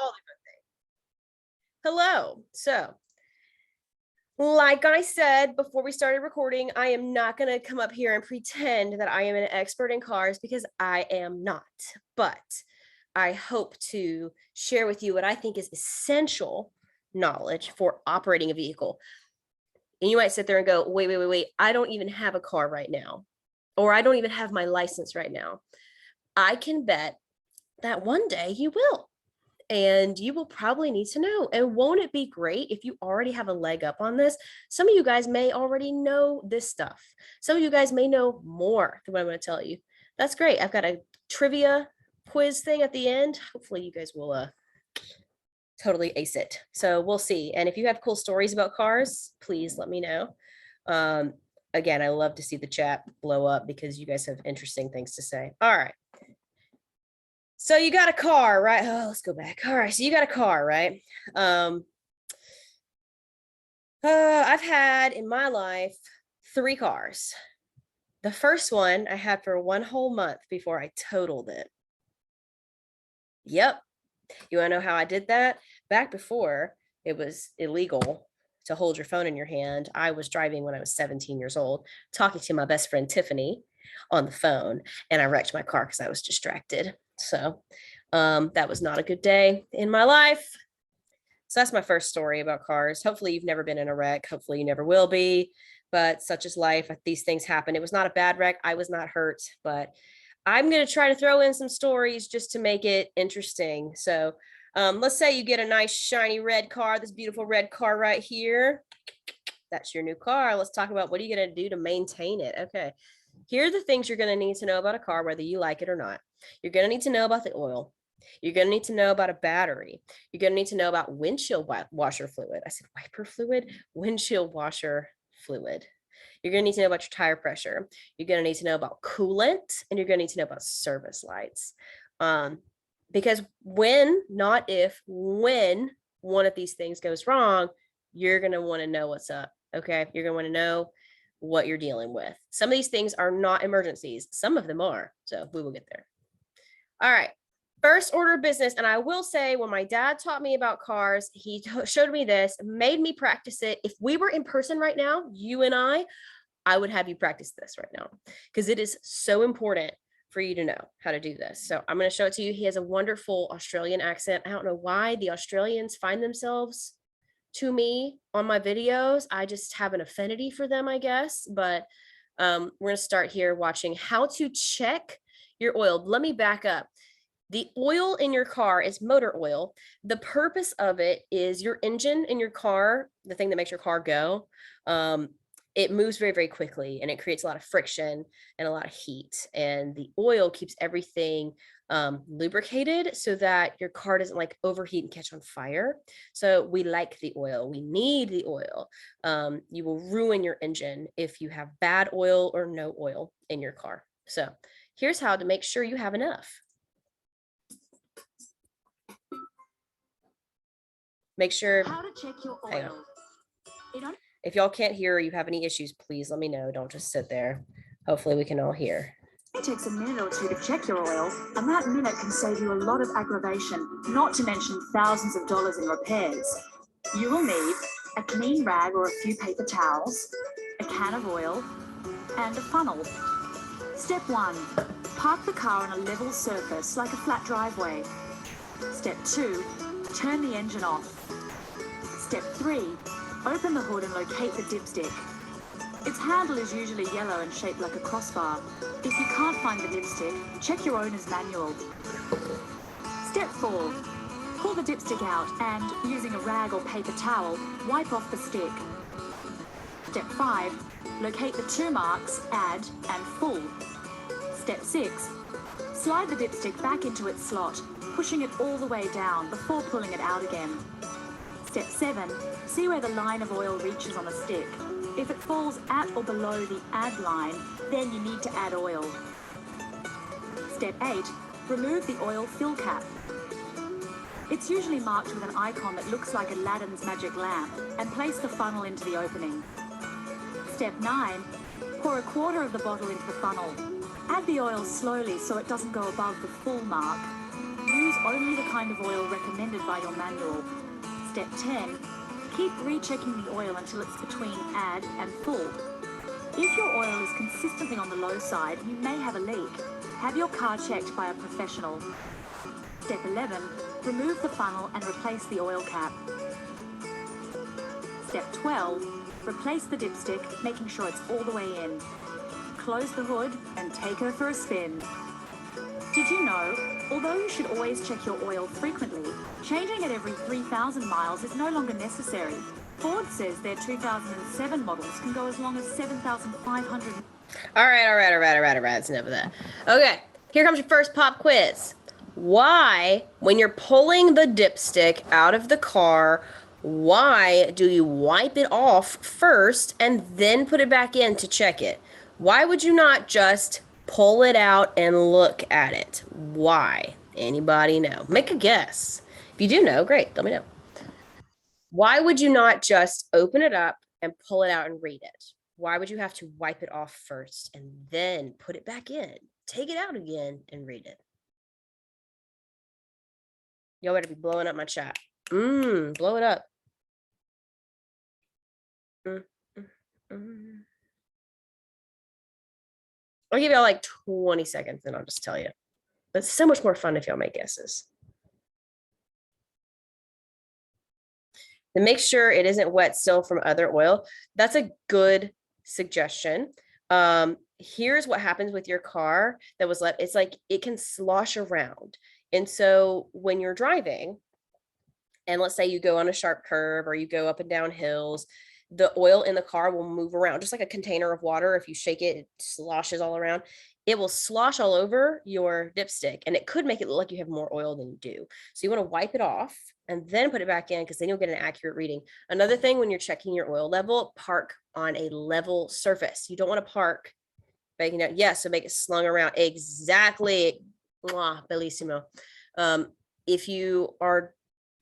all the good things. Hello. So, like I said before we started recording, I am not going to come up here and pretend that I am an expert in cars because I am not. But I hope to share with you what I think is essential knowledge for operating a vehicle. And you might sit there and go, wait. I don't even have a car right now, or I don't even have my license right now. I can bet that one day you will. And you will probably need to know. And won't it be great if you already have a leg up on this? Some of you guys may already know this stuff. Some of you guys may know more than what I'm going to tell you. That's great. I've got a trivia quiz thing at the end. Hopefully you guys will totally ace it. So we'll see. And if you have cool stories about cars, please let me know. Again, I love to see the chat blow up because you guys have interesting things to say. All right. So you got a car, right? Oh, let's go back. All right. So you got a car, right? I've had in my life 3 cars. The first one I had for 1 whole month before I totaled it. Yep. You want to know how I did that? Back before it was illegal to hold your phone in your hand, I was driving when I was 17 years old, talking to my best friend Tiffany on the phone, and I wrecked my car because I was distracted. So that was not a good day in my life. So that's my first story about cars. Hopefully you've never been in a wreck. Hopefully you never will be, but such is life. These things happen. It was not a bad wreck. I was not hurt, but I'm going to try to throw in some stories just to make it interesting. So let's say you get a nice shiny red car, this beautiful red car right here. That's your new car. Let's talk about what are you going to do to maintain it. Okay. Here are the things you're going to need to know about a car, whether you like it or not. You're going to need to know about the oil. You're going to need to know about a battery. You're going to need to know about windshield washer fluid. I said wiper fluid, windshield washer fluid. You're going to need to know about your tire pressure. You're going to need to know about coolant, and you're going to need to know about service lights. Because when, not if, when one of these things goes wrong, you're going to want to know what's up. Okay. You're going to want to know what you're dealing with. Some of these things are not emergencies. Some of them are. So we will get there. All right. First order of business. And I will say, when my dad taught me about cars, he showed me this, made me practice it. If we were in person right now, you and I would have you practice this right now because it is so important for you to know how to do this. So I'm going to show it to you. He has a wonderful Australian accent. I don't know why the Australians find themselves to me on my videos. I just have an affinity for them, I guess. But we're going to start here watching how to check your oil. Let me back up. The oil in your car is motor oil. The purpose of it is your engine in your car, the thing that makes your car go. It moves very, very quickly, and it creates a lot of friction and a lot of heat. And the oil keeps everything lubricated so that your car doesn't like overheat and catch on fire. So we like the oil. We need the oil. You will ruin your engine if you have bad oil or no oil in your car. So here's how to make sure you have enough. Make sure. How to check your oil. If y'all can't hear or you have any issues, please let me know. Don't just sit there. Hopefully we can all hear. It takes a minute or 2 to check your oil, and that minute can save you a lot of aggravation, not to mention thousands of dollars in repairs. You will need a clean rag or a few paper towels, a can of oil, and a funnel. Step 1. Park the car on a level surface like a flat driveway. Step 2. Turn the engine off. Step 3. Open the hood and locate the dipstick. Its handle is usually yellow and shaped like a crossbar. If you can't find the dipstick, check your owner's manual. Step 4. Pull the dipstick out and, using a rag or paper towel, wipe off the stick. Step 5. Locate the 2 marks, add, and full. Step 6. Slide the dipstick back into its slot, pushing it all the way down before pulling it out again. Step 7. See where the line of oil reaches on the stick. If it falls at or below the add line, then you need to add oil. Step 8. Remove the oil fill cap. It's usually marked with an icon that looks like Aladdin's magic lamp, and place the funnel into the opening. Step 9. Pour a quarter of the bottle into the funnel. Add the oil slowly so it doesn't go above the full mark. Use only the kind of oil recommended by your manual. Step 10. Keep rechecking the oil until it's between add and full. If your oil is consistently on the low side, you may have a leak. Have your car checked by a professional. Step 11. Remove the funnel and replace the oil cap. Step 12. Replace the dipstick, making sure it's all the way in. Close the hood and take her for a spin. Did you know, although you should always check your oil frequently, changing it every 3,000 miles is no longer necessary? Ford says their 2007 models can go as long as 7,500. All right. It's enough of that. Okay, here comes your first pop quiz. Why, when you're pulling the dipstick out of the car, why do you wipe it off first and then put it back in to check it? Why would you not just pull it out and look at it? Why? Anybody know? Make a guess. If you do know, great, let me know. Why would you not just open it up and pull it out and read it? Why would you have to wipe it off first and then put it back in? Take it out again and read it. Y'all better be blowing up my chat. Blow it up. I'll give y'all like 20 seconds and I'll just tell you. But it's so much more fun if y'all make guesses. Then make sure it isn't wet still from other oil. That's a good suggestion. Here's what happens with your car that was left. It's like it can slosh around. And so when you're driving, and let's say you go on a sharp curve or you go up and down hills, the oil in the car will move around just like a container of water. If you shake it, it sloshes all around. It will slosh all over your dipstick and it could make it look like you have more oil than you do. So you want to wipe it off and then put it back in because then you'll get an accurate reading. Another thing, when you're checking your oil level, park on a level surface. You don't want to park banging out. Yes, so make it slung around. Exactly. Mwah, bellissimo. If you are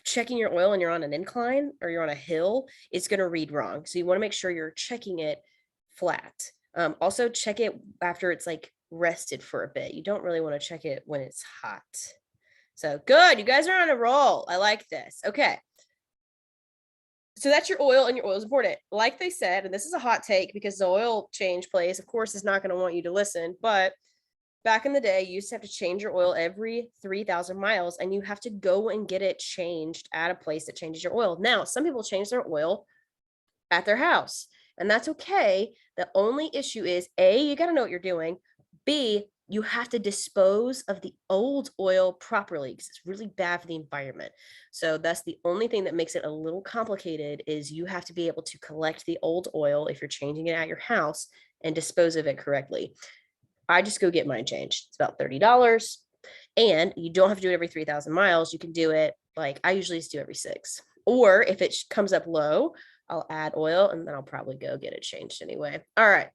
checking your oil and you're on an incline or you're on a hill, it's going to read wrong. So you want to make sure you're checking it flat. Also check it after it's like rested for a bit. You don't really want to check it when it's hot. So good. You guys are on a roll. I like this. Okay. So that's your oil, and your oil is important. Like they said, and this is a hot take because the oil change place, of course, is not going to want you to listen, but back in the day, you used to have to change your oil every 3,000 miles, and you have to go and get it changed at a place that changes your oil. Now, some people change their oil at their house, and that's okay. The only issue is, A, you got to know what you're doing. B, you have to dispose of the old oil properly because it's really bad for the environment. So that's the only thing that makes it a little complicated, is you have to be able to collect the old oil if you're changing it at your house and dispose of it correctly. I just go get mine changed. It's about $30. And you don't have to do it every 3,000 miles. You can do it, like I usually just do every 6. Or if it comes up low, I'll add oil and then I'll probably go get it changed anyway. All right.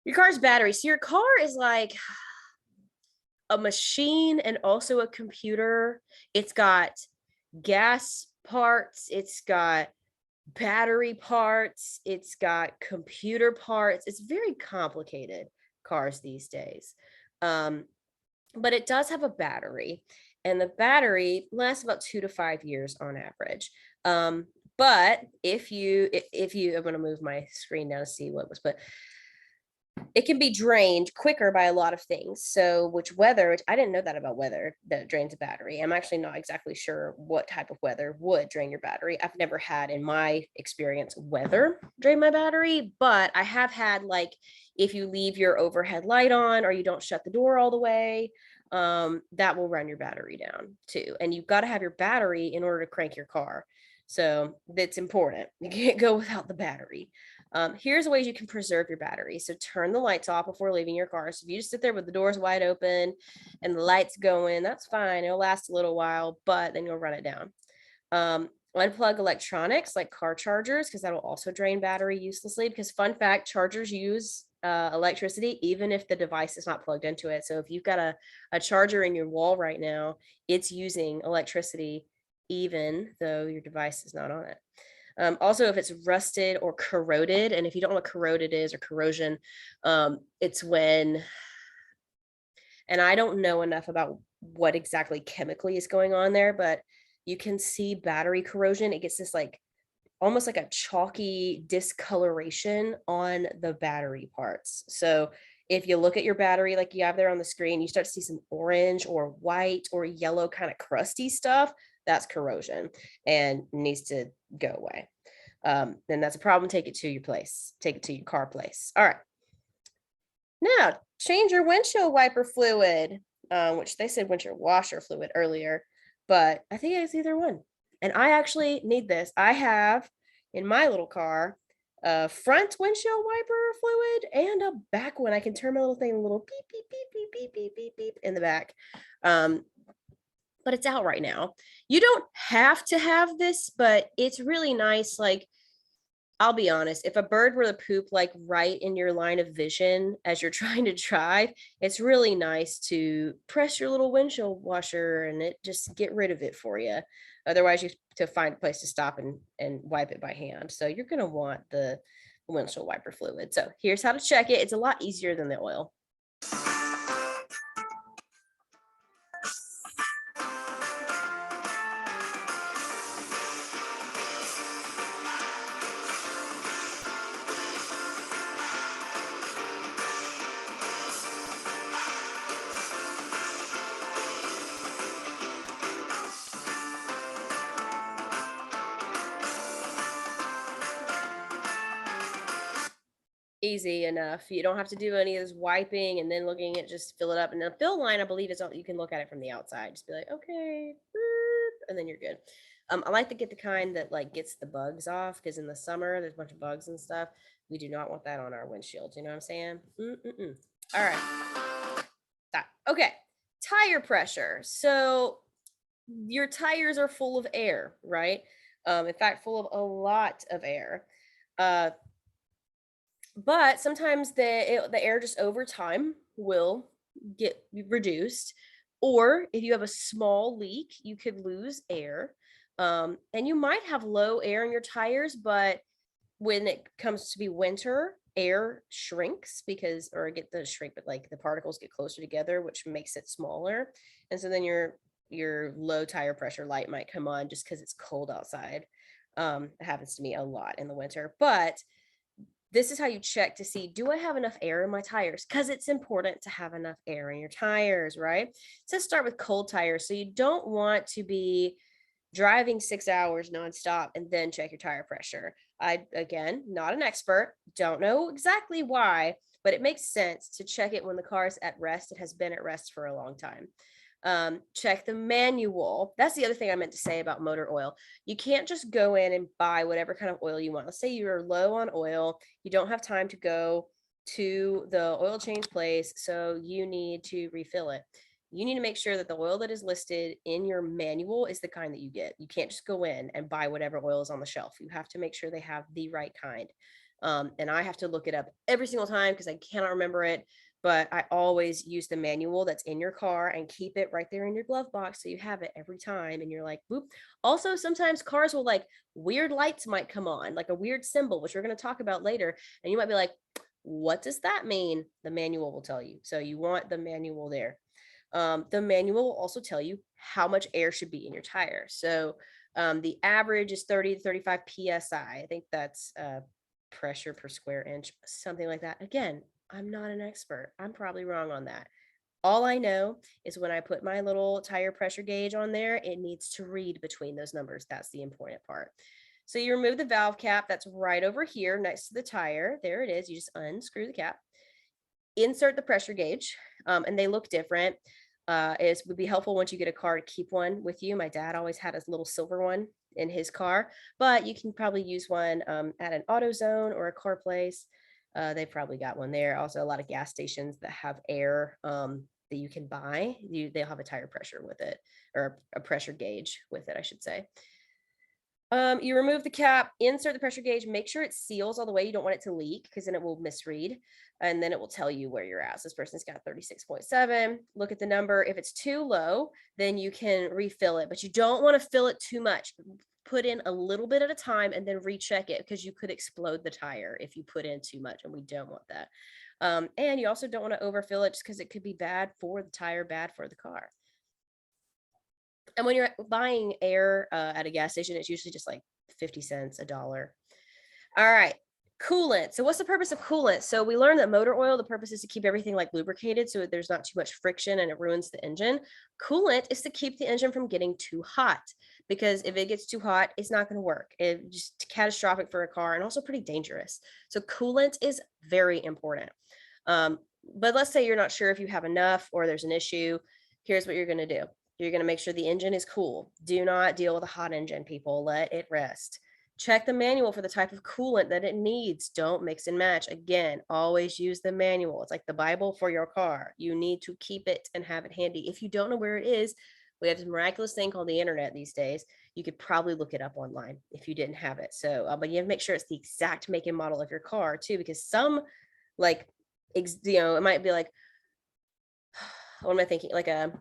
Your car's battery. So your car is like a machine and also a computer. It's got gas parts. It's got battery parts. It's got computer parts. It's very complicated, cars these days. But it does have a battery, and the battery lasts about 2 to 5 years on average. But if you, I'm going to move my screen down to see what was put. It can be drained quicker by a lot of things. So which I didn't know that about weather, that it drains a battery. I'm actually not exactly sure what type of weather would drain your battery. I've never had, in my experience, weather drain my battery, but I have had, like, if you leave your overhead light on or you don't shut the door all the way, that will run your battery down too. And you've got to have your battery in order to crank your car. So that's important. You can't go without the battery. Here's ways you can preserve your battery. So turn the lights off before leaving your car. So if you just sit there with the doors wide open and the lights going, that's fine. It'll last a little while, but then you'll run it down. Unplug electronics like car chargers, because that will also drain battery uselessly. Because fun fact, chargers use electricity even if the device is not plugged into it. So if you've got a charger in your wall right now, it's using electricity even though your device is not on it. Also, if it's rusted or corroded, and if you don't know what corroded is or corrosion, it's when, and I don't know enough about what exactly chemically is going on there, but you can see battery corrosion. It gets this like almost like a chalky discoloration on the battery parts. So if you look at your battery like you have there on the screen, you start to see some orange or white or yellow kind of crusty stuff, that's corrosion and needs to go away. Then that's a problem. Take it to your place. Take it to your car place. All right. Now, change your windshield wiper fluid, which they said windshield washer fluid earlier, but I think it's either one. And I actually need this. I have in my little car a front windshield wiper fluid and a back one. I can turn my little thing a little beep, beep, beep, beep, beep, beep, beep, beep in the back. Um, but it's out right now. You don't have to have this, but it's really nice. Like, I'll be honest, if a bird were to poop like right in your line of vision as you're trying to drive, it's really nice to press your little windshield washer and it just get rid of it for you. Otherwise, you have to find a place to stop and wipe it by hand. So you're gonna want the windshield wiper fluid. So here's how to check it. It's a lot easier than the oil. Easy enough. You don't have to do any of this wiping and then looking at just fill it up. And the fill line, I believe, is all you can look at it from the outside. Just be like, okay, boop, and then you're good. I like to get the kind that like gets the bugs off because in the summer there's a bunch of bugs and stuff. We do not want that on our windshields. You know what I'm saying? Mm-mm-mm. All right. Stop. Okay. Tire pressure. So your tires are full of air, right? In fact, full of a lot of air. Uh, but sometimes the air just over time will get reduced, or if you have a small leak, you could lose air, and you might have low air in your tires, but when it comes to be winter, air shrinks because or get the shrink, but like the particles get closer together, which makes it smaller, and so then your low tire pressure light might come on just because it's cold outside. It happens to me a lot in the winter, but this is how you check to see, do I have enough air in my tires? Because it's important to have enough air in your tires, right? So let's start with cold tires. So you don't want to be driving 6 hours nonstop and then check your tire pressure. I, again, not an expert, don't know exactly why, but it makes sense to check it when the car is at rest. It has been at rest for a long time. Check the manual. That's the other thing I meant to say about motor oil. You can't just go in and buy whatever kind of oil you want. Let's say you're low on oil, you don't have time to go to the oil change place, so you need to refill it. You need to make sure that the oil that is listed in your manual is the kind that you get. You can't just go in and buy whatever oil is on the shelf. You have to make sure they have the right kind. And I have to look it up every single time because I cannot remember it, but I always use the manual that's in your car and keep it right there in your glove box so you have it every time and you're like, boop. Also, sometimes cars will like weird lights might come on, like a weird symbol, which we're going to talk about later. And you might be like, what does that mean? The manual will tell you. So you want the manual there. The manual will also tell you how much air should be in your tire. So the average is 30 to 35 psi. I think that's pressure per square inch, something like that. Again, I'm not an expert. I'm probably wrong on that. All I know is when I put my little tire pressure gauge on there, it needs to read between those numbers. That's the important part. So you remove the valve cap that's right over here next to the tire. There it is. You just unscrew the cap, insert the pressure gauge, and they look different. It would be helpful once you get a car to keep one with you. My dad always had a little silver one in his car, but you can probably use one at an AutoZone or a car place. They probably got one there. Also, a lot of gas stations that have air that you can buy, they'll have a tire pressure with it, or a pressure gauge with it, I should say. You remove the cap, insert the pressure gauge, make sure it seals all the way. You don't want it to leak because then it will misread and then it will tell you where you're at. So this person's got 36.7. Look at the number. If it's too low, then you can refill it, but you don't want to fill it too much. Put in a little bit at a time and then recheck it because you could explode the tire if you put in too much, and we don't want that. And you also don't want to overfill it just because it could be bad for the tire, bad for the car. And when you're buying air at a gas station, it's usually just like 50 cents, $1. All right. Coolant. So what's the purpose of coolant? So we learned that motor oil, the purpose is to keep everything like lubricated so there's not too much friction and it ruins the engine. Coolant is to keep the engine from getting too hot, because if it gets too hot, it's not going to work. It's just catastrophic for a car and also pretty dangerous. So coolant is very important. But let's say you're not sure if you have enough or there's an issue. Here's what you're going to do. You're going to make sure the engine is cool. Do not deal with a hot engine, people. Let it rest. Check the manual for the type of coolant that it needs. Don't mix and match. Again, always use the manual. It's like the Bible for your car. You need to keep it and have it handy. If you don't know where it is, we have this miraculous thing called the internet these days. You could probably look it up online if you didn't have it. So, but you have to make sure it's the exact make and model of your car too, because some like, it might be like, what am I thinking? Like a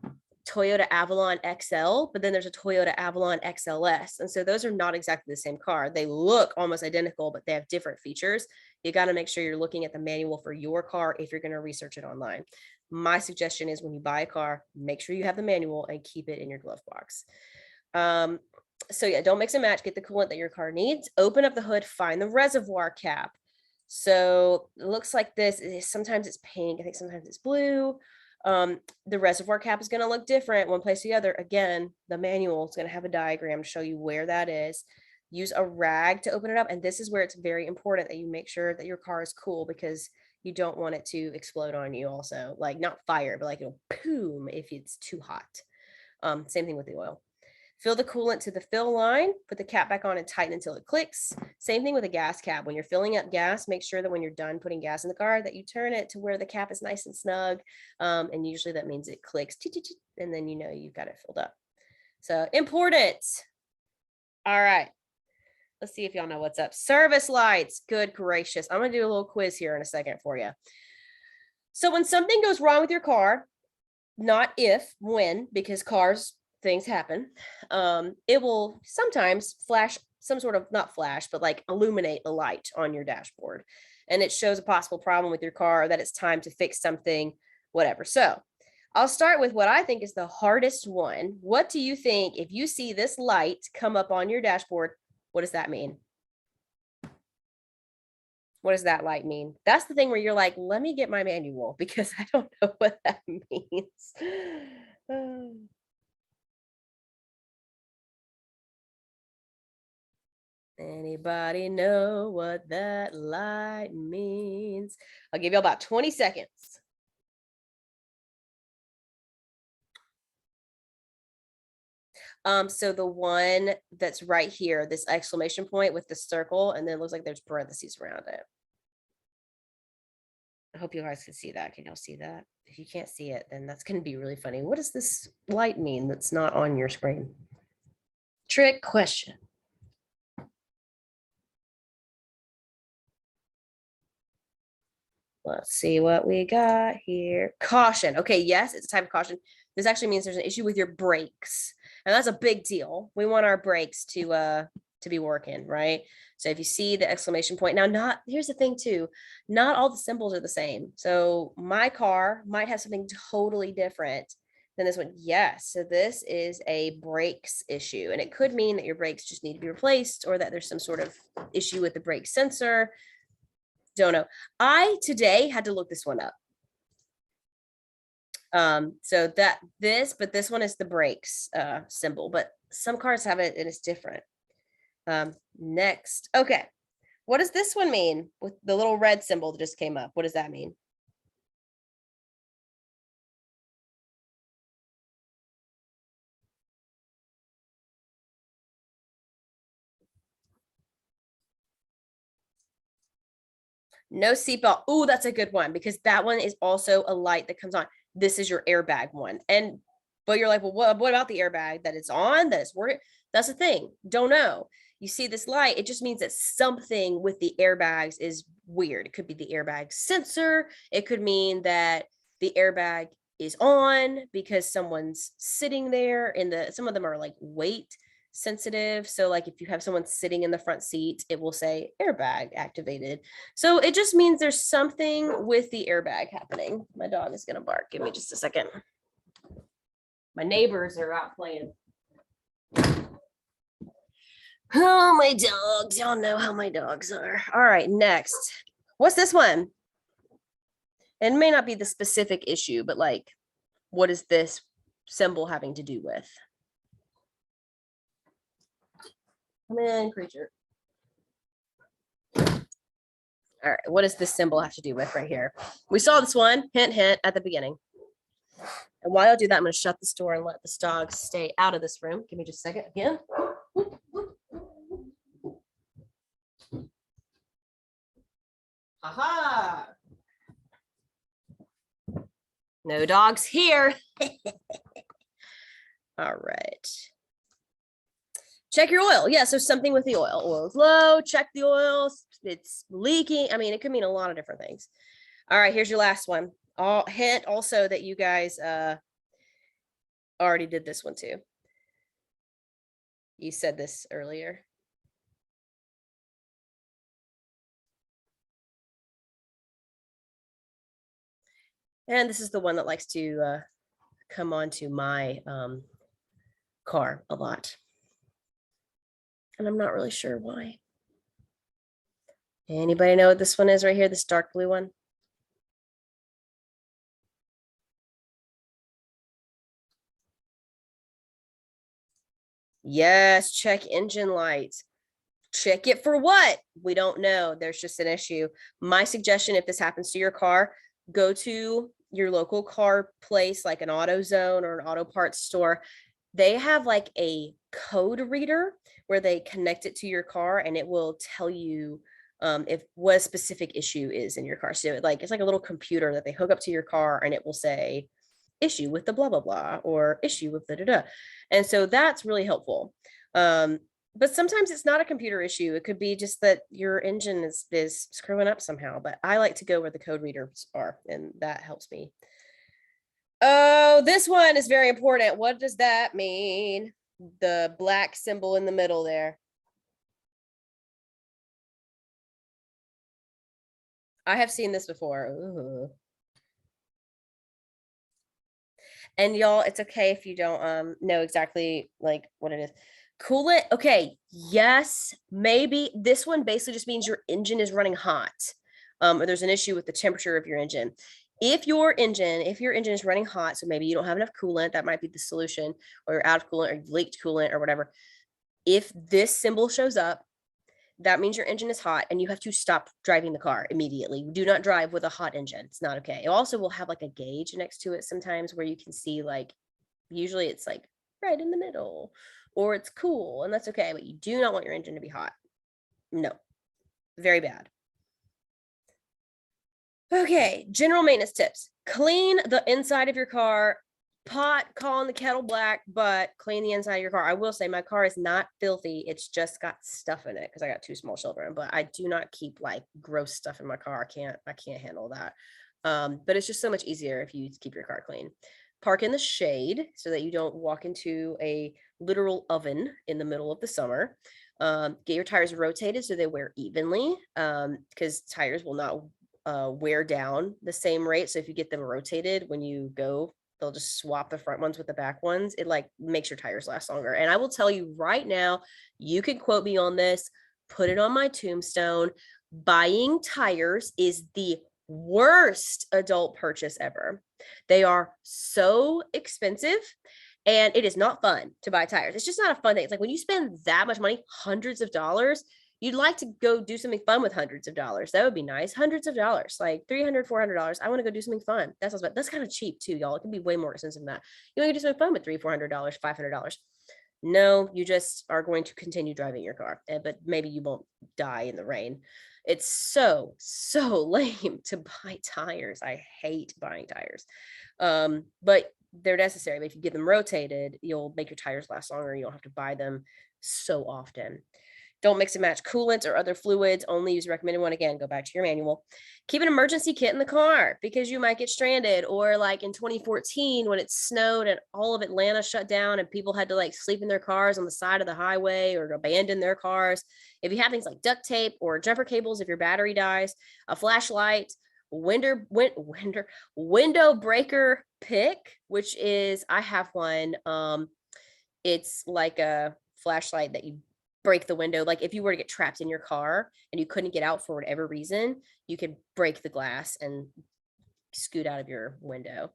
Toyota Avalon XL, but then there's a Toyota Avalon XLS. And so those are not exactly the same car. They look almost identical, but they have different features. You got to make sure you're looking at the manual for your car if you're going to research it online. My suggestion is when you buy a car, make sure you have the manual and keep it in your glove box. So yeah, don't mix and match. Get the coolant that your car needs. Open up the hood, find the reservoir cap. So it looks like this. Sometimes it's pink. I think sometimes it's blue. The reservoir cap is going to look different one place or the other. Again, the manual is going to have a diagram to show you where that is. Use a rag to open it up. And this is where it's very important that you make sure that your car is cool, because you don't want it to explode on you also. Like not fire, but like it'll boom if it's too hot. Same thing with the oil. Fill the coolant to the fill line, put the cap back on and tighten until it clicks. Same thing with a gas cap. When you're filling up gas, make sure that when you're done putting gas in the car that you turn it to where the cap is nice and snug. And usually that means it clicks, and then you know you've got it filled up. So important. All right. Let's see if y'all know what's up. Service lights. Good gracious. I'm going to do a little quiz here in a second for you. So when something goes wrong with your car, not if, when, because things happen, it will sometimes flash some sort of, not flash, but like illuminate a light on your dashboard. And it shows a possible problem with your car, that it's time to fix something, whatever. So I'll start with what I think is the hardest one. What do you think, if you see this light come up on your dashboard, what does that mean? What does that light mean? That's the thing where you're like, let me get my manual because I don't know what that means. Anybody know what that light means? I'll give you about 20 seconds. So the one that's right here, this exclamation point with the circle, and then it looks like there's parentheses around it. I hope you guys can see that. Can y'all see that? If you can't see it, then that's going to be really funny. What does this light mean that's not on your screen? Trick question. Let's see what we got here. Caution. Okay, yes, it's a type of caution. This actually means there's an issue with your brakes. And that's a big deal. We want our brakes to be working, right? So if you see the exclamation point, now here's the thing too, not all the symbols are the same. So my car might have something totally different than this one. Yes, so this is a brakes issue, and it could mean that your brakes just need to be replaced, or that there's some sort of issue with the brake sensor. Don't know. I today had to look this one up. So but this one is the brakes symbol, but some cars have it and it's different. Next. Okay. What does this one mean with the little red symbol that just came up? What does that mean? No seatbelt. Oh, that's a good one, because that one is also a light that comes on. This is your airbag one. But you're like, well, what about the airbag that it's on? That it's working? That's the thing. Don't know. You see this light, it just means that something with the airbags is weird. It could be the airbag sensor. It could mean that the airbag is on because someone's sitting there some of them are like weight sensitive. So like if you have someone sitting in the front seat, it will say airbag activated. So it just means there's something with the airbag happening. My dog is going to bark. Give me just a second. My neighbors are out playing. Oh, my dogs. Y'all know how my dogs are. All right, next. What's this one? It may not be the specific issue, but like, what is this symbol having to do with? Come in, creature. All right, what does this symbol have to do with right here? We saw this one, hint, hint, at the beginning. And while I do that, I'm going to shut this door and let this dog stay out of this room. Give me just a second again. Aha! No dogs here. All right. Check your oil. Yeah, so something with the oil. Oil's low, check the oil. It's leaking. I mean, it could mean a lot of different things. All right, here's your last one. Hint also that you guys already did this one too. You said this earlier. And this is the one that likes to come onto my car a lot. And I'm not really sure why. Anybody know what this one is right here? This dark blue one? Yes, check engine lights. Check it for what? We don't know. There's just an issue. My suggestion, if this happens to your car, go to your local car place, like an AutoZone or an auto parts store. They have like a code reader where they connect it to your car and it will tell you if what a specific issue is in your car. So like it's like a little computer that they hook up to your car and it will say issue with the blah blah blah or issue with the da da. And so that's really helpful. But sometimes it's not a computer issue. It could be just that your engine is screwing up somehow. But I like to go where the code readers are, and that helps me. Oh, this one is very important. What does that mean? The black symbol in the middle there. I have seen this before. Ooh. And y'all, it's okay if you don't know exactly like what it is. Coolant. Okay, yes, maybe this one basically just means your engine is running hot. Or there's an issue with the temperature of your engine. If your engine is running hot, so maybe you don't have enough coolant, that might be the solution, or you're out of coolant or leaked coolant or whatever. If this symbol shows up, that means your engine is hot and you have to stop driving the car immediately. Do not drive with a hot engine. It's not okay. It also will have like a gauge next to it sometimes where you can see like, usually it's like right in the middle or it's cool and that's okay, but you do not want your engine to be hot. No, very bad. Okay, general maintenance tips. Clean the inside of your car. Pot calling the kettle black, but clean the inside of your car. I will say my car is not filthy. It's just got stuff in it because I got 2 small children, but I do not keep like gross stuff in my car. I can't handle that. But it's just so much easier if you keep your car clean. Park in the shade so that you don't walk into a literal oven in the middle of the summer. Get your tires rotated so they wear evenly because tires will not wear down the same rate. So if you get them rotated when you go, they'll just swap the front ones with the back ones. It like makes your tires last longer. And I will tell you right now, you can quote me on this, put it on my tombstone. Buying tires is the worst adult purchase ever. They are so expensive and it is not fun to buy tires. It's just not a fun thing. It's like when you spend that much money, hundreds of dollars, you'd like to go do something fun with hundreds of dollars. That would be nice. Hundreds of dollars, like $300, $400. I want to go do something fun. That's kind of cheap too, y'all. It can be way more expensive than that. You want to do something fun with $300, $400, $500. No, you just are going to continue driving your car, but maybe you won't die in the rain. It's so lame to buy tires. I hate buying tires. But they're necessary. But if you get them rotated, you'll make your tires last longer. You don't have to buy them so often. Don't mix and match coolants or other fluids. Only use the recommended one. Again, go back to your manual. Keep an emergency kit in the car because you might get stranded. Or like in 2014 when it snowed and all of Atlanta shut down and people had to like sleep in their cars on the side of the highway or abandon their cars. If you have things like duct tape or jumper cables, if your battery dies, a flashlight, window breaker pick, which is, I have one. It's like a flashlight that you break the window. Like if you were to get trapped in your car and you couldn't get out for whatever reason, you could break the glass and scoot out of your window.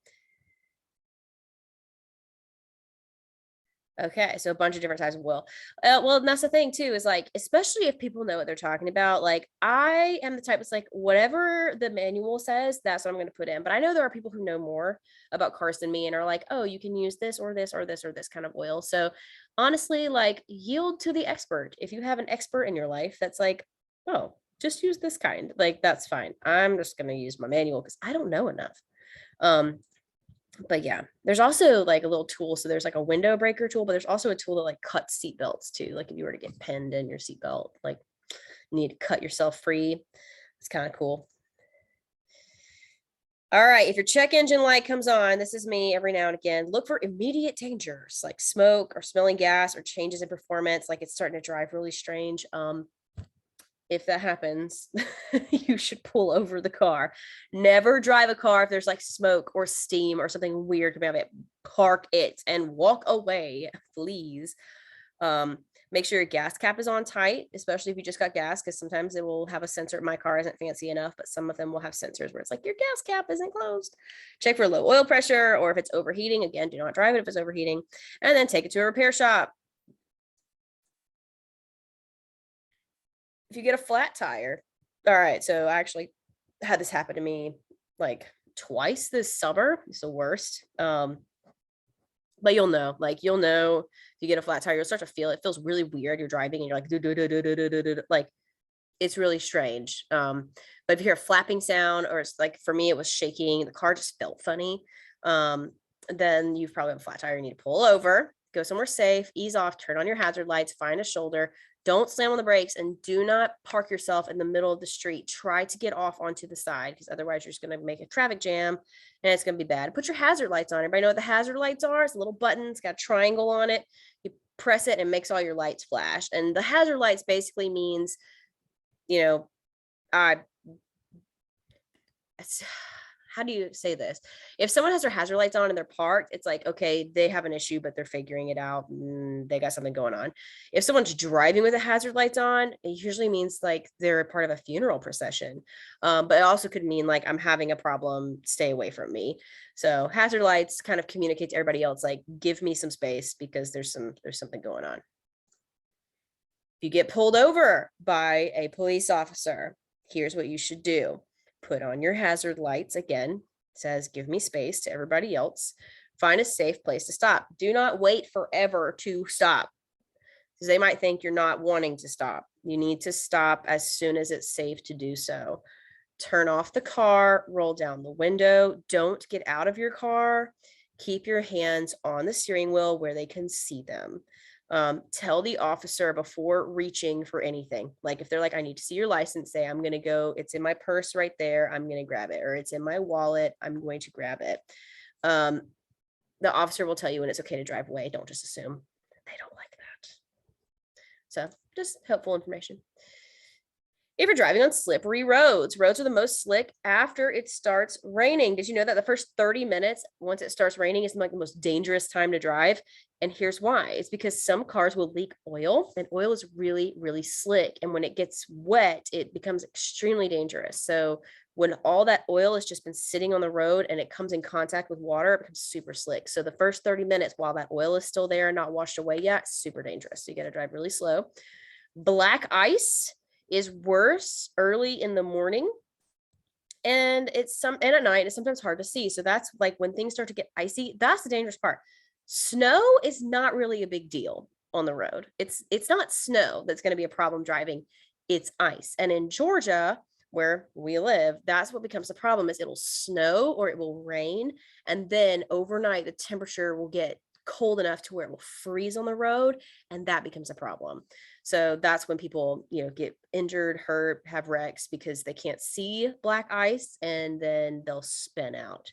Okay, so a bunch of different types of will. Well, and that's the thing too, is like, especially if people know what they're talking about. Like, I am the type that's like, whatever the manual says, that's what I'm going to put in. But I know there are people who know more about cars than me and are like, oh, you can use this or this or this or this kind of oil. So honestly, like, yield to the expert. If you have an expert in your life that's like, oh, just use this kind, like, that's fine. I'm just going to use my manual because I don't know enough. Um, but yeah, there's also like a little tool. So there's like a window breaker tool, but there's also a tool that like cuts seat belts too. Like if you were to get pinned in your seatbelt, like you need to cut yourself free. It's kind of cool. All right, if your check engine light comes on, this is me every now and again, look for immediate dangers like smoke or smelling gas or changes in performance, like it's starting to drive really strange. If that happens, you should pull over the car. Never drive a car if there's like smoke or steam or something weird coming out of it. Park it and walk away, please. Make sure your gas cap is on tight, especially if you just got gas, because sometimes it will have a sensor. My car isn't fancy enough, but some of them will have sensors where it's like your gas cap isn't closed. Check for low oil pressure, or if it's overheating. Again, do not drive it if it's overheating, and then take it to a repair shop. If you get a flat tire, all right, so I actually had this happen to me like twice this summer. It's the worst. But you'll know if you get a flat tire, you'll start to feel it. It feels really weird. You're driving and you're like, like it's really strange. But if you hear a flapping sound or it's like for me, it was shaking, the car just felt funny. Then you've probably have a flat tire. You need to pull over, go somewhere safe, ease off, turn on your hazard lights, find a shoulder. Don't slam on the brakes and do not park yourself in the middle of the street. Try to get off onto the side because otherwise you're just going to make a traffic jam and it's going to be bad. Put your hazard lights on. Everybody know what the hazard lights are? It's a little button. It's got a triangle on it. You press it and it makes all your lights flash. And the hazard lights basically means, you know, I how do you say this? If someone has their hazard lights on and they're parked, it's like, okay, they have an issue, but they're figuring it out. They got something going on. If someone's driving with the hazard lights on, it usually means like they're a part of a funeral procession. But it also could mean like I'm having a problem, stay away from me. So hazard lights kind of communicate to everybody else, like, give me some space because there's something going on. If you get pulled over by a police officer, here's what you should do. Put on your hazard lights again, says give me space to everybody else. Find a safe place to stop. Do not wait forever to stop because they might think you're not wanting to stop. You need to stop as soon as it's safe to do so. Turn off the car, roll down the window. Don't get out of your car. Keep your hands on the steering wheel where they can see them. Tell the officer before reaching for anything. Like if they're like, I need to see your license, say, I'm going to go, it's in my purse right there. I'm going to grab it. Or it's in my wallet. I'm going to grab it. The officer will tell you when it's okay to drive away. Don't just assume. They don't like that. So just helpful information. If you're driving on slippery roads, roads are the most slick after it starts raining. Did you know that the first 30 minutes, once it starts raining, is like the most dangerous time to drive? And here's why. It's because some cars will leak oil, and oil is really, really slick. And when it gets wet, it becomes extremely dangerous. So when all that oil has just been sitting on the road and it comes in contact with water, it becomes super slick. So the first 30 minutes, while that oil is still there and not washed away yet, super dangerous. So you got to drive really slow. Black ice is worse early in the morning and and at night it's sometimes hard to see. So that's like when things start to get icy, that's the dangerous part. Snow is not really a big deal on the road. It's not snow that's going to be a problem driving. It's ice. And in Georgia, where we live, that's what becomes the problem is it'll snow or it will rain. And then overnight, the temperature will get cold enough to where it will freeze on the road. And that becomes a problem. So that's when people, get injured, hurt, have wrecks because they can't see black ice and then they'll spin out.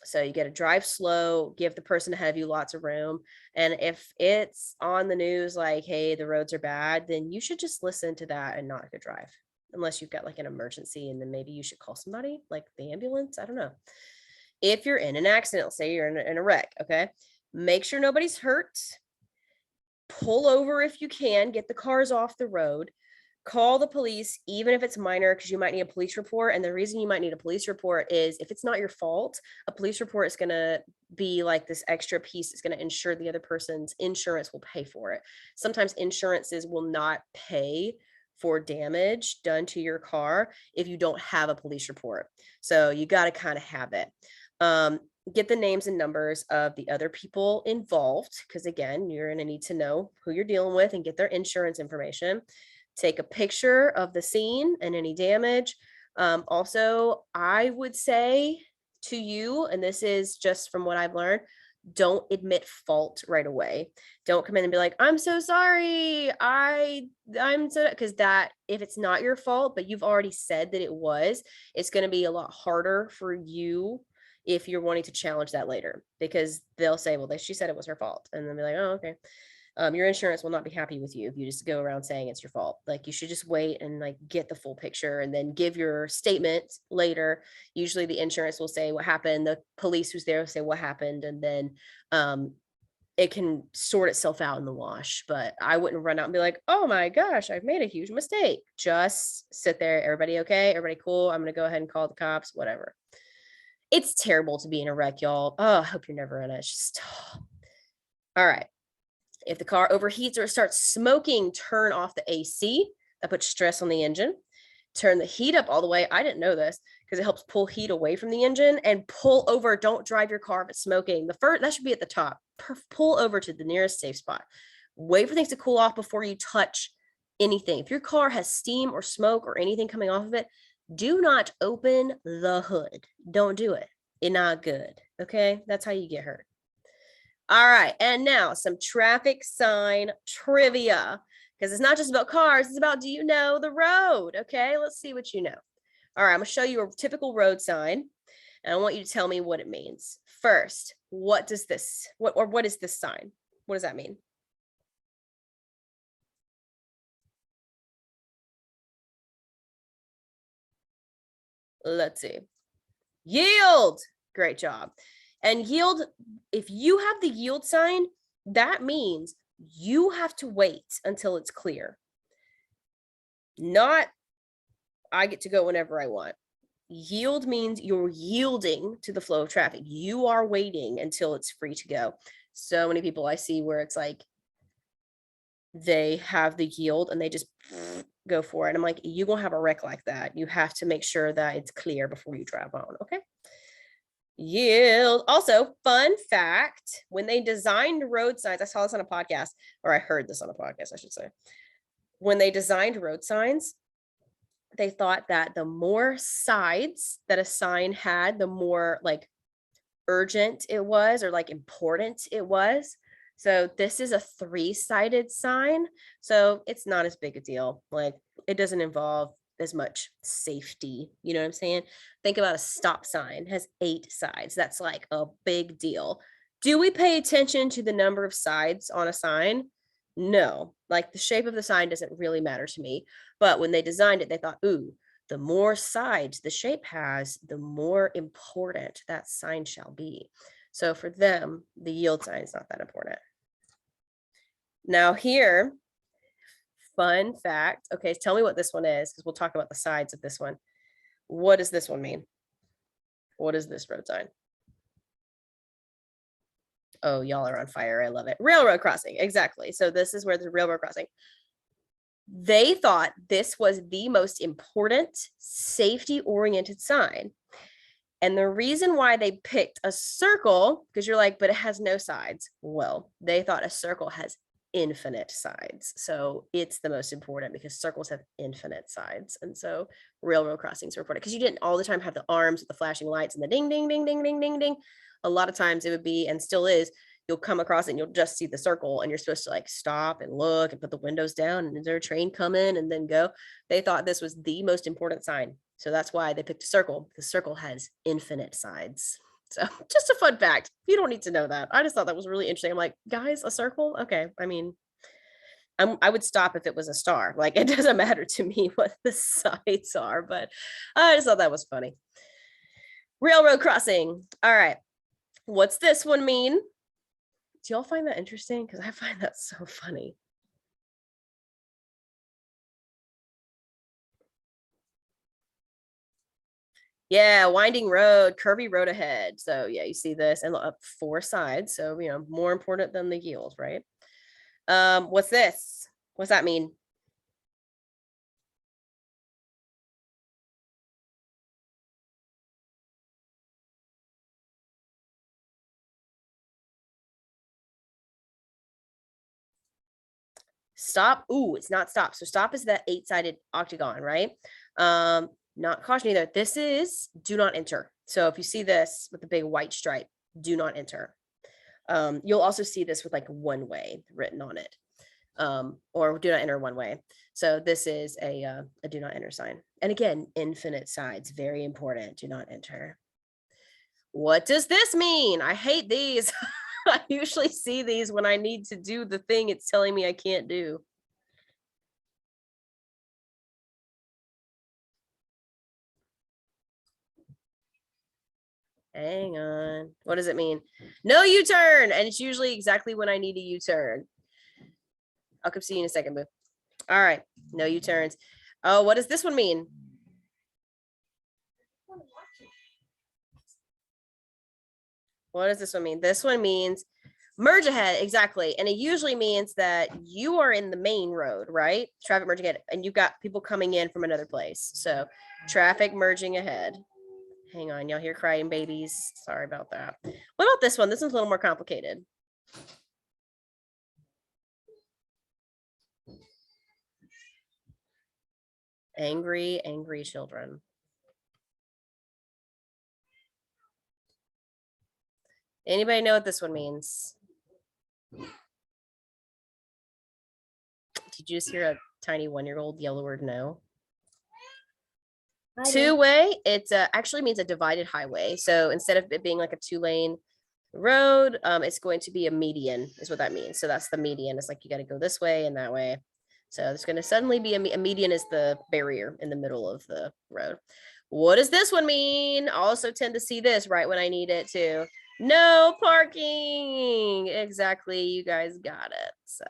So you got to drive slow, give the person ahead of you lots of room. And if it's on the news, like, hey, the roads are bad, then you should just listen to that and not go drive unless you've got like an emergency. And then maybe you should call somebody like the ambulance. I don't know. If you're in an accident, say you're in a wreck, okay, make sure nobody's hurt. pull over if you can, get the cars off the road, call the police, even if it's minor, because you might need a police report. And the reason you might need a police report is if it's not your fault, a police report is going to be like this extra piece that's going to ensure the other person's insurance will pay for it. Sometimes insurances will not pay for damage done to your car if you don't have a police report. So you got to kind of have it. Get the names and numbers of the other people involved, because again, you're going to need to know who you're dealing with and get their insurance information. Take a picture of the scene and any damage. Also, I would say to you, and this is just from what I've learned, don't admit fault right away. Don't come in and be like, I'm so sorry. I'm so, because that, if it's not your fault, but you've already said that it was, it's going to be a lot harder for you if you're wanting to challenge that later, because they'll say, well, she said it was her fault. And then be like, oh, okay. Your insurance will not be happy with you if you just go around saying it's your fault. Like, you should just wait and like get the full picture and then give your statement later. Usually the insurance will say what happened. The police who's there will say what happened. And then it can sort itself out in the wash. But I wouldn't run out and be like, oh my gosh, I've made a huge mistake. Just sit there. Everybody okay? Everybody cool? I'm going to go ahead and call the cops, whatever. It's terrible to be in a wreck, y'all. Oh, I hope you're never in it. It's just, all right. If the car overheats or it starts smoking, turn off the AC. That puts stress on the engine. Turn the heat up all the way. I didn't know this because it helps pull heat away from the engine. And pull over. Don't drive your car if it's smoking. The first, that should be at the top. Pull over to the nearest safe spot. Wait for things to cool off before you touch anything. If your car has steam or smoke or anything coming off of it, do not open the hood. Don't do it. It's not good. Okay, that's how you get hurt. All right, and now some traffic sign trivia, because it's not just about cars, it's about, do you know the road? Okay, let's see what you know. All right, I'm gonna show you a typical road sign, and I want you to tell me what it means. First, what is this sign? What does that mean? Let's see. Yield. Great job. And yield, if you have the yield sign, that means you have to wait until it's clear. Not, I get to go whenever I want. Yield means you're yielding to the flow of traffic. You are waiting until it's free to go. So many people I see where it's like they have the yield and they just go for it. I'm like, you're gonna have a wreck like that. You have to make sure that it's clear before you drive on. Okay. Yield. Also, fun fact, when they designed road signs, I saw this on a podcast, or I heard this on a podcast, I should say. When they designed road signs, they thought that the more sides that a sign had, the more like urgent it was, or like important it was. So this is a 3-sided sign. So it's not as big a deal. Like, it doesn't involve as much safety. You know what I'm saying? Think about a stop sign, it has 8 sides. That's like a big deal. Do we pay attention to the number of sides on a sign? No, like the shape of the sign doesn't really matter to me. But when they designed it, they thought, ooh, the more sides the shape has, the more important that sign shall be. So for them, the yield sign is not that important. Now here, fun fact. Okay, tell me what this one is, because we'll talk about the sides of this one. What does this one mean? What is this road sign? Oh, y'all are on fire. I love it. Railroad crossing. Exactly. So this is where the railroad crossing. They thought this was the most important safety-oriented sign. And the reason why they picked a circle, because you're like, but it has no sides. Well, they thought a circle has infinite sides. So it's the most important because circles have infinite sides. And so railroad crossings are important because you didn't all the time have the arms with the flashing lights and the ding, ding, ding, ding, ding, ding, ding. A lot of times it would be, and still is, you'll come across it and you'll just see the circle and you're supposed to like stop and look and put the windows down and is there a train coming and then go. They thought this was the most important sign. So that's why they picked a circle. The circle has infinite sides. So just a fun fact. You don't need to know that. I just thought that was really interesting. I'm like, guys, a circle? Okay. I mean, I would stop if it was a star. Like, it doesn't matter to me what the sides are, but I just thought that was funny. Railroad crossing. All right. What's this one mean? Do y'all find that interesting? Because I find that so funny. Yeah, winding road, curvy road ahead. So yeah, you see this and up 4 sides. So, more important than the yield, right? What's this? What's that mean? Stop. Ooh, it's not stop. So stop is that 8-sided octagon, right? Not caution either. This is do not enter. So if you see this with the big white stripe, do not enter. You'll also see this with like one way written on it. Or do not enter one way. So this is a do not enter sign. And again, infinite sides, very important. Do not enter. What does this mean? I hate these. I usually see these when I need to do the thing it's telling me I can't do. Hang on. What does it mean? No U-turn. And it's usually exactly when I need a U-turn. I'll come see you in a second, boo. All right. No U-turns. Oh, what does this one mean? What does this one mean? This one means merge ahead, exactly. And it usually means that you are in the main road, right? Traffic merging ahead, and you've got people coming in from another place. So traffic merging ahead. Hang on, y'all hear crying babies. Sorry about that. What about this one? This one's a little more complicated. Angry, angry children. Anybody know what this one means? Did you just hear a tiny 1-year-old yell the word no? Two-way, it actually means a divided highway. So instead of it being like a 2-lane road, it's going to be a median is what that means. So that's the median. It's like you got to go this way and that way. So there's going to suddenly be a median is the barrier in the middle of the road. What does this one mean? I also tend to see this right when I need it too. No parking. Exactly. You guys got it. So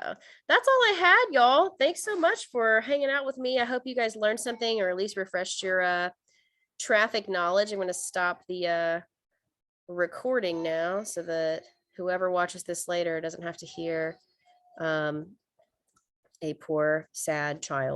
that's all I had, y'all. Thanks so much for hanging out with me. I hope you guys learned something or at least refreshed your traffic knowledge. I'm going to stop the recording now so that whoever watches this later doesn't have to hear a poor, sad child.